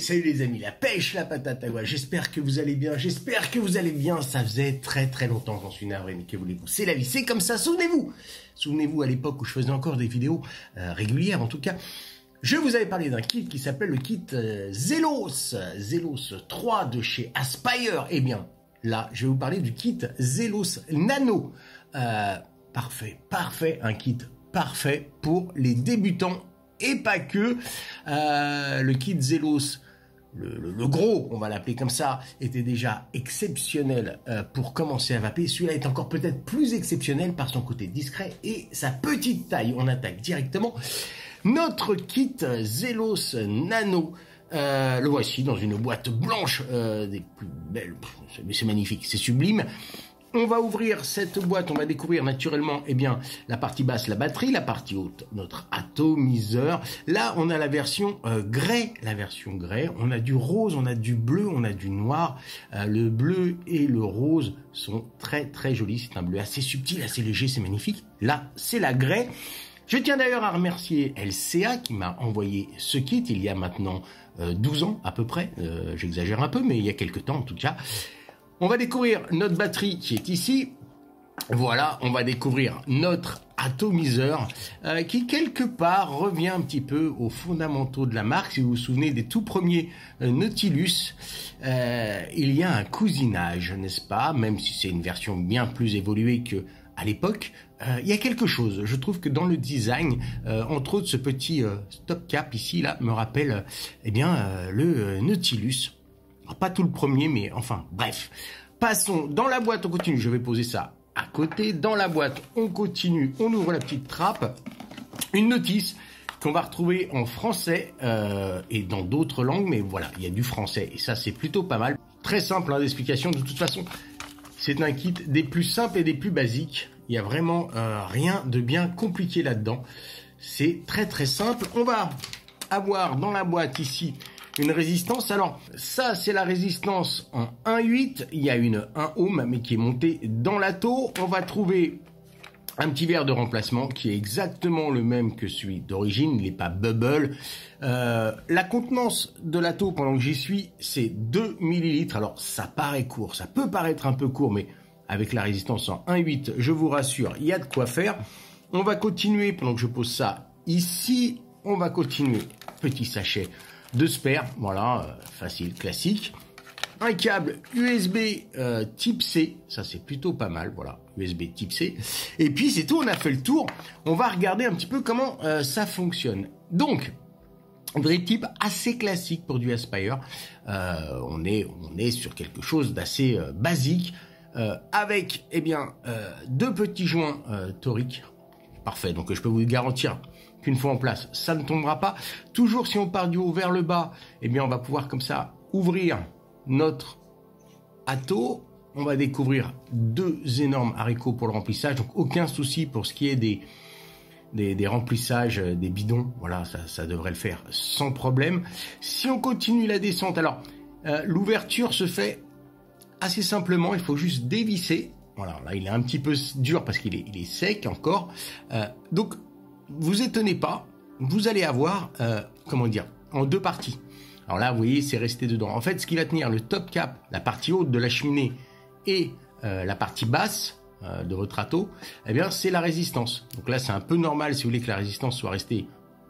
salut les amis, la pêche, la patate à quoi. J'espère que vous allez bien, ça faisait très longtemps, j'en suis navré, mais que voulez-vous, c'est la vie, c'est comme ça, souvenez-vous à l'époque où je faisais encore des vidéos régulières en tout cas, je vous avais parlé d'un kit qui s'appelle le kit Zelos 3 de chez Aspire. Eh bien là, je vais vous parler du kit Zelos Nano, parfait, un kit parfait pour les débutants. Et pas que, le kit Zelos, le gros, on va l'appeler comme ça, était déjà exceptionnel pour commencer à vaper. Celui-là est encore peut-être plus exceptionnel par son côté discret et sa petite taille. On attaque directement notre kit Zelos Nano. Le voici dans une boîte blanche, des plus belles, mais c'est magnifique, c'est sublime. On va ouvrir cette boîte, on va découvrir naturellement la partie basse, la batterie, la partie haute, notre atomiseur. Là, on a la version grey, on a du rose, on a du bleu, on a du noir. Le bleu et le rose sont très jolis, c'est un bleu assez subtil, assez léger, c'est magnifique. Là, c'est la grey. Je tiens d'ailleurs à remercier LCA qui m'a envoyé ce kit il y a maintenant 12 ans à peu près. J'exagère un peu, mais il y a quelques temps en tout cas. On va découvrir notre batterie qui est ici. Voilà, on va découvrir notre atomiseur qui quelque part revient un petit peu aux fondamentaux de la marque. Si vous vous souvenez des tout premiers Nautilus, il y a un cousinage, n'est-ce pas? Même si c'est une version bien plus évoluée que à l'époque, il y a quelque chose. Je trouve que dans le design, entre autres ce petit stop cap ici là me rappelle le Nautilus. Alors, pas tout le premier, mais enfin, bref. Passons dans la boîte, on continue. Je vais poser ça à côté. Dans la boîte, on continue. On ouvre la petite trappe. Une notice qu'on va retrouver en français et dans d'autres langues. Mais voilà, il y a du français. Et ça, c'est plutôt pas mal. Très simple d'explication. De toute façon, c'est un kit des plus simples et des plus basiques. Il n'y a vraiment rien de bien compliqué là-dedans. C'est très simple. On va avoir dans la boîte ici une résistance. Alors ça c'est la résistance en 1,8. Il y a une 1 ohm mais qui est montée dans l'atto. On va trouver un petit verre de remplacement qui est exactement le même que celui d'origine. Il n'est pas bubble. La contenance de l'atto pendant que j'y suis, c'est 2 ml. Alors ça paraît court, ça peut paraître un peu court, mais avec la résistance en 1,8, je vous rassure, il y a de quoi faire. On va continuer pendant que je pose ça ici. On va continuer. Petit sachet de spare, voilà, facile, classique. Un câble USB type C, ça c'est plutôt pas mal, voilà, USB type C. Et puis c'est tout, on a fait le tour. On va regarder un petit peu comment ça fonctionne. Donc, vrai type assez classique pour du Aspire. On est sur quelque chose d'assez basique, avec deux petits joints toriques. Parfait, donc je peux vous garantir qu'une fois en place, ça ne tombera pas. Toujours si on part du haut vers le bas, on va pouvoir comme ça ouvrir notre atto. On va découvrir deux énormes haricots pour le remplissage, donc aucun souci pour ce qui est des remplissages des bidons. Voilà, ça devrait le faire sans problème. Si on continue la descente, alors l'ouverture se fait assez simplement, il faut juste dévisser. Voilà, là il est un petit peu dur parce qu'il est sec encore. Donc vous étonnez pas, vous allez avoir, en deux parties. Alors là, vous voyez, c'est resté dedans. En fait, ce qui va tenir le top cap, la partie haute de la cheminée et la partie basse de votre atto, c'est la résistance. Donc là, c'est un peu normal, si vous voulez, que la résistance soit restée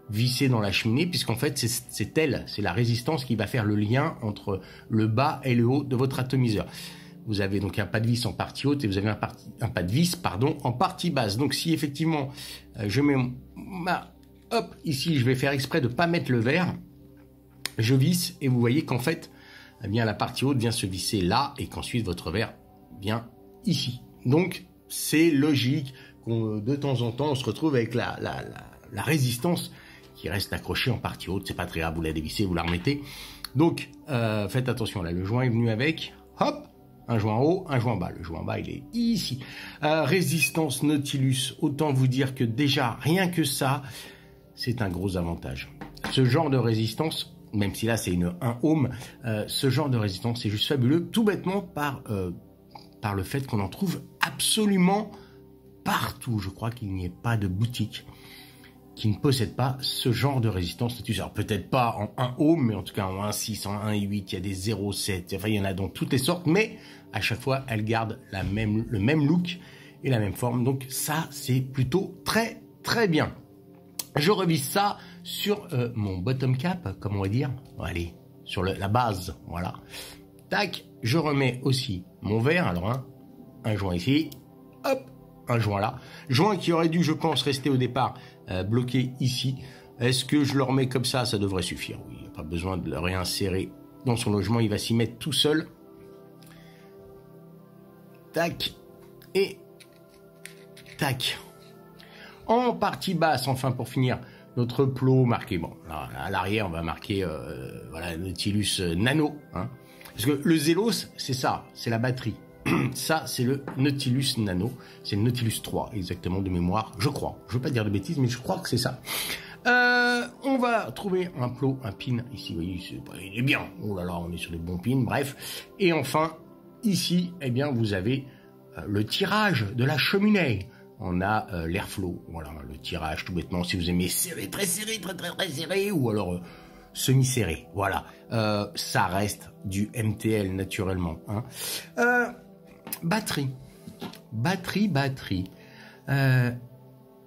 vissée dans la cheminée, puisqu'en fait, c'est la résistance qui va faire le lien entre le bas et le haut de votre atomiseur. Vous avez donc un pas de vis en partie haute et vous avez un pas de vis, en partie basse. Donc si effectivement je mets hop, ici je vais faire exprès de ne pas mettre le verre, je visse et vous voyez qu'en fait la partie haute vient se visser là et qu'ensuite votre verre vient ici. Donc c'est logique qu'on de temps en temps on se retrouve avec la résistance qui reste accrochée en partie haute. C'est pas très grave, vous la dévissez, vous la remettez. Donc faites attention, là le joint est venu avec, hop, un joint haut, un joint bas. Le joint bas, il est ici. Résistance Nautilus, autant vous dire que déjà, rien que ça, c'est un gros avantage. Ce genre de résistance, même si là c'est une 1 ohm, ce genre de résistance, c'est juste fabuleux, tout bêtement par le fait qu'on en trouve absolument partout. Je crois qu'il n'y ait pas de boutique qui ne possèdent pas ce genre de résistance Nautilus. Alors peut-être pas en 1 ohm, mais en tout cas en 1.6, en 1.8, il y a des 0.7, enfin il y en a dans toutes les sortes, mais à chaque fois, elles gardent le même look et la même forme. Donc ça, c'est plutôt très très bien. Je revise ça sur mon bottom cap, comme on va dire. Allez, sur la base, voilà. Tac, je remets aussi mon verre. Alors un joint ici, hop, un joint là. Joint qui aurait dû, je pense, rester au départ bloqué ici. Est-ce que je le remets comme ça? Ça devrait suffire. Oui, il n'y a pas besoin de le réinsérer dans son logement. Il va s'y mettre tout seul. Tac, et tac. En partie basse, enfin pour finir, notre plot marqué. Bon, là, à l'arrière, on va marquer voilà, Nautilus Nano. Hein. Parce que le Zelos, c'est ça, c'est la batterie. Ça, c'est le Nautilus Nano. C'est le Nautilus 3, exactement, de mémoire, je crois. Je ne veux pas dire de bêtises, mais je crois que c'est ça. On va trouver un plot, un pin. Ici, vous voyez, il est bien. Oh là là, on est sur les bons pins, bref. Et enfin, ici, eh bien, vous avez le tirage de la cheminée. On a l'airflow, voilà, le tirage tout bêtement, si vous aimez serré, très serré, très serré, ou alors semi-serré, voilà. Ça reste du MTL naturellement. Hein. Batterie.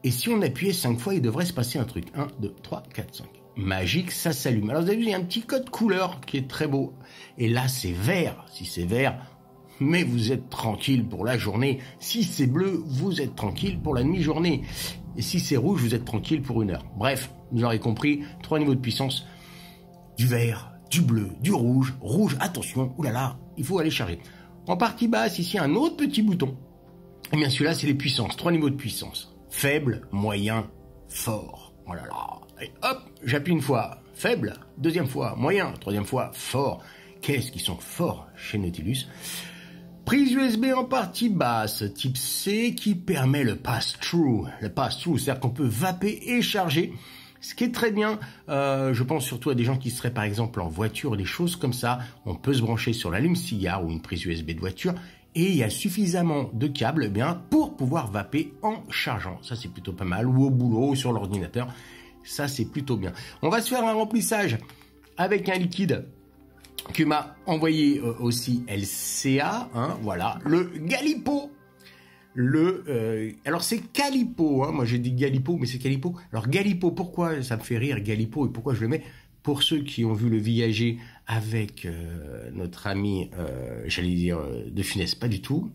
Et si on appuyait 5 fois, il devrait se passer un truc. 1, 2, 3, 4, 5. Magique, ça s'allume. Alors vous avez vu, il y a un petit code couleur qui est très beau. Et là, c'est vert. Si c'est vert, mais vous êtes tranquille pour la journée. Si c'est bleu, vous êtes tranquille pour la demi-journée. Et si c'est rouge, vous êtes tranquille pour 1 heure. Bref, vous aurez compris, 3 niveaux de puissance. Du vert, du bleu, du rouge. Rouge, attention, oulala, il faut aller charger. En partie basse, ici, un autre petit bouton. Et bien celui-là, c'est les puissances. 3 niveaux de puissance. Faible, moyen, fort. Oh là là. Et hop, j'appuie une fois. Faible, deuxième fois, moyen, troisième fois, fort. Qu'est-ce qu'ils sont forts chez Nautilus. Prise USB en partie basse, type C, qui permet le pass-through. Le pass-through, c'est-à-dire qu'on peut vaper et charger. Ce qui est très bien, je pense surtout à des gens qui seraient par exemple en voiture, des choses comme ça. On peut se brancher sur l'allume-cigare ou une prise USB de voiture. Et il y a suffisamment de câbles eh bien, pour pouvoir vaper en chargeant. Ça, c'est plutôt pas mal. Ou au boulot, ou sur l'ordinateur. Ça, c'est plutôt bien. On va se faire un remplissage avec un liquide que m'a envoyé aussi LCA. Hein, voilà, le Galipo. Alors, c'est Calipo. Hein, moi, j'ai dit Galipo, mais c'est Calipo. Alors, Galipo, pourquoi ça me fait rire, Galipo, et pourquoi je le mets? Pour ceux qui ont vu le viager avec notre ami, j'allais dire de Funès, pas du tout,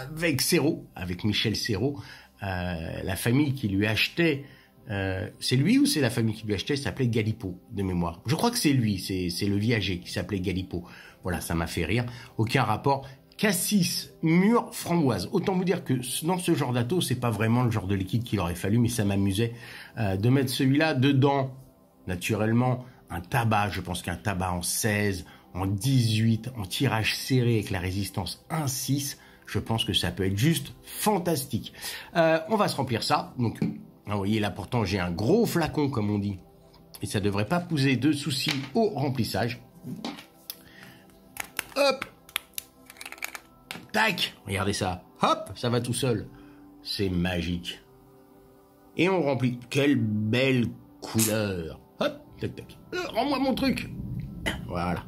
avec Serrault, avec Michel Serrault, la famille qui lui achetait, c'est lui ou c'est la famille qui lui achetait, s'appelait Galipo, de mémoire. Je crois que c'est lui, c'est le viager qui s'appelait Galipo. Voilà, ça m'a fait rire. Aucun rapport. Cassis, mûre, framboise. Autant vous dire que dans ce genre d'atto, c'est pas vraiment le genre de liquide qu'il aurait fallu, mais ça m'amusait de mettre celui-là dedans. Naturellement, un tabac, je pense qu'un tabac en 16, en 18, en tirage serré avec la résistance 1.6, je pense que ça peut être juste fantastique. On va se remplir ça. Donc, vous voyez là, pourtant, j'ai un gros flacon, comme on dit. Et ça devrait pas poser de soucis au remplissage. Hop! Tac, regardez ça. Hop, ça va tout seul. C'est magique. Et on remplit. Quelle belle couleur. Hop, tac, tac. Rends-moi mon truc. Voilà.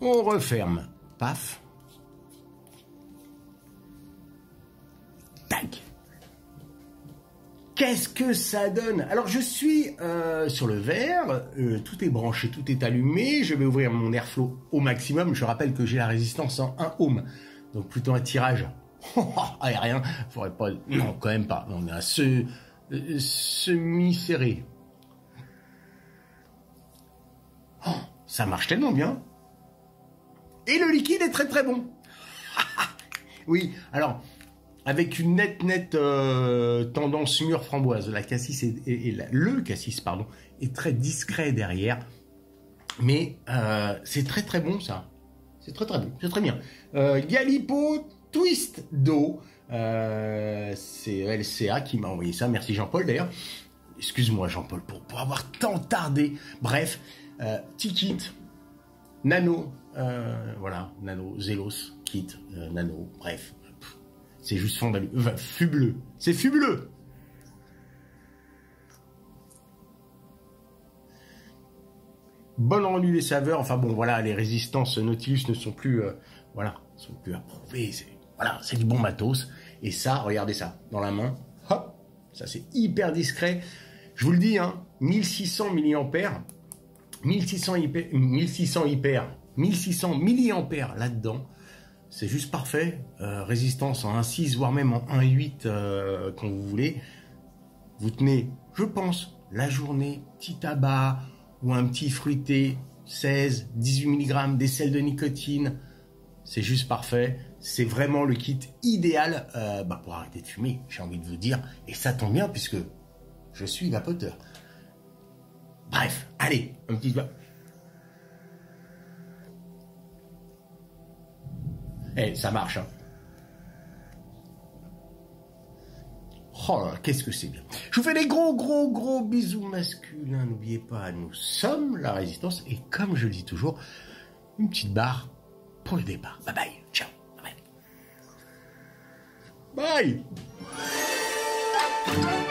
On referme. Paf. Tac. Qu'est-ce que ça donne? Alors, je suis sur le verre. Tout est branché, tout est allumé. Je vais ouvrir mon airflow au maximum. Je rappelle que j'ai la résistance en 1 ohm. Donc, plutôt un tirage aérien. Faudrait pas... Non, quand même pas. On est à semi-serré. Oh, ça marche tellement bien. Et le liquide est très très bon. Oui, alors... avec une nette tendance mûre framboise. La cassis le cassis, pardon, est très discret derrière. Mais c'est très très bon ça. C'est très très bon, c'est très bien. Galipo Twist d'eau. C'est LCA qui m'a envoyé ça. Merci Jean-Paul d'ailleurs. Excuse-moi Jean-Paul pour avoir tant tardé. Bref, T-Kit, Nano, voilà, Nano, Zelos, Kit, Nano, bref. C'est juste fabuleux. Fabuleux. C'est fabuleux. bon rendu des saveurs. Enfin bon, voilà, les résistances Nautilus ne sont plus, sont plus approuvées. Voilà, c'est du bon matos. Et ça, regardez ça, dans la main, hop, ça c'est hyper discret. Je vous le dis, 1600 milliampères, 1600 milliampères là-dedans. C'est juste parfait. Résistance en 1.6, voire même en 1.8 quand vous voulez. Vous tenez, je pense, la journée, petit tabac ou un petit fruité, 16, 18 mg, des sels de nicotine. C'est juste parfait. C'est vraiment le kit idéal pour arrêter de fumer, j'ai envie de vous dire. Et ça tombe bien puisque je suis vapoteur. Bref, allez, un petit doigt. Ça marche. Oh là là, qu'est-ce que c'est bien. Je vous fais des gros bisous masculins. N'oubliez pas, nous sommes la résistance. Et comme je le dis toujours, une petite barre pour le départ. Bye bye. Ciao. Bye. Bye.